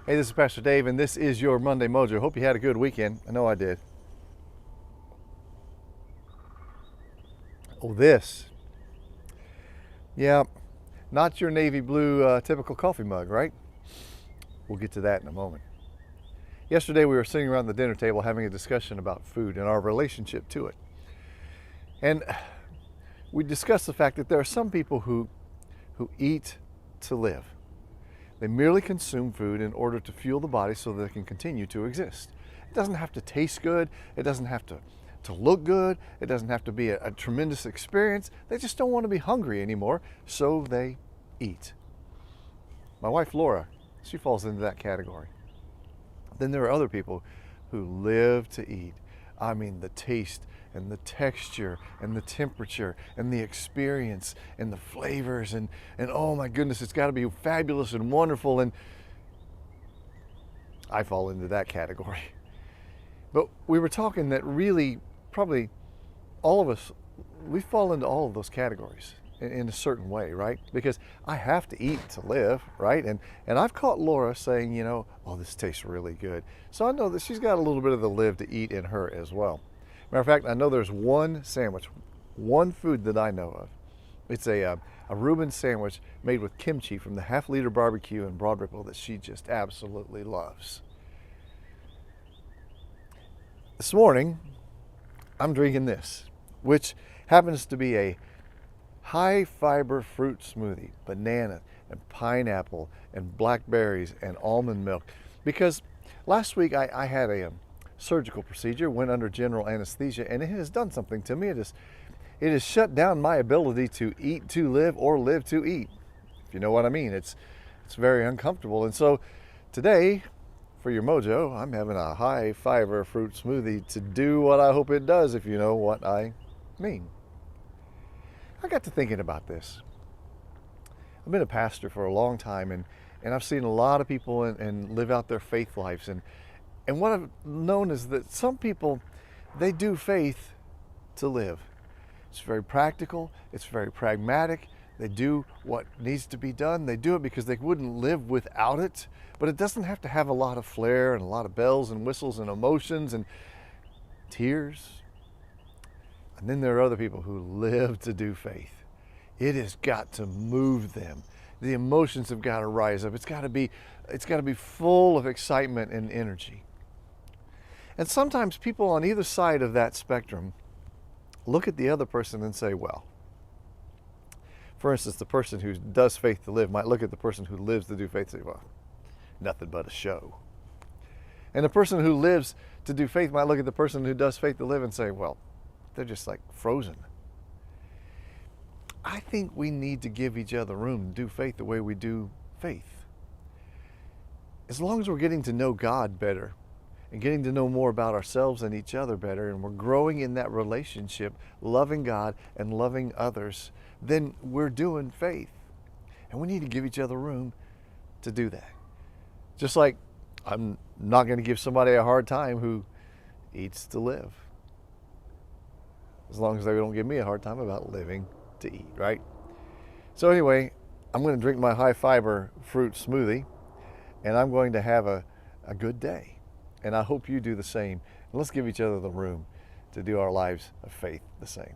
Hey, this is Pastor Dave, and this is your Monday Mojo. Hope you had a good weekend. I know I did. Oh, this. Yeah, not your navy blue typical coffee mug, right? We'll get to that in a moment. Yesterday, we were sitting around the dinner table having a discussion about food and our relationship to it. And we discussed the fact that there are some people who eat to live. They merely consume food in order to fuel the body so that they can continue to exist. It doesn't have to taste good. It doesn't have to look good. It doesn't have to be a tremendous experience. They just don't want to be hungry anymore, so they eat. My wife Laura, she falls into that category. Then there are other people who live to eat. I mean, the taste and the texture and the temperature and the experience and the flavors and oh my goodness, it's got to be fabulous and wonderful, and I fall into that category. But we were talking that really probably all of us, we fall into all of those categories in a certain way, right? Because I have to eat to live, right? And I've caught Laura saying, oh, this tastes really good. So I know that she's got a little bit of the live to eat in her as well. Matter of fact, I know there's one sandwich, one food that I know of. It's a Reuben sandwich made with kimchi from the half-liter barbecue in Broad Ripple that she just absolutely loves. This morning, I'm drinking this, which happens to be a high-fiber fruit smoothie, banana and pineapple and blackberries and almond milk. Because last week I had a surgical procedure, went under general anesthesia, and it has done something to me. It has shut down my ability to eat to live or live to eat, if you know what I mean. It's very uncomfortable. And so today, for your Mojo, I'm having a high fiber fruit smoothie to do what I hope it does, if you know what I mean. I got to thinking about this. I've been a pastor for a long time, and I've seen a lot of people and live out their faith lives. And what I've known is that some people, they do faith to live. It's very practical. It's very pragmatic. They do what needs to be done. They do it because they wouldn't live without it. But it doesn't have to have a lot of flair and a lot of bells and whistles and emotions and tears. And then there are other people who live to do faith. It has got to move them. The emotions have got to rise up. It's got to be full of excitement and energy. And sometimes people on either side of that spectrum look at the other person and say, well, for instance, the person who does faith to live might look at the person who lives to do faith and say, well, nothing but a show. And the person who lives to do faith might look at the person who does faith to live and say, well, they're just like frozen. I think we need to give each other room to do faith the way we do faith. As long as we're getting to know God better and getting to know more about ourselves and each other better, and we're growing in that relationship, loving God and loving others, then we're doing faith. And we need to give each other room to do that. Just like I'm not going to give somebody a hard time who eats to live, as long as they don't give me a hard time about living to eat, right? So anyway, I'm going to drink my high fiber fruit smoothie, and I'm going to have a good day. And I hope you do the same. And let's give each other the room to do our lives of faith the same.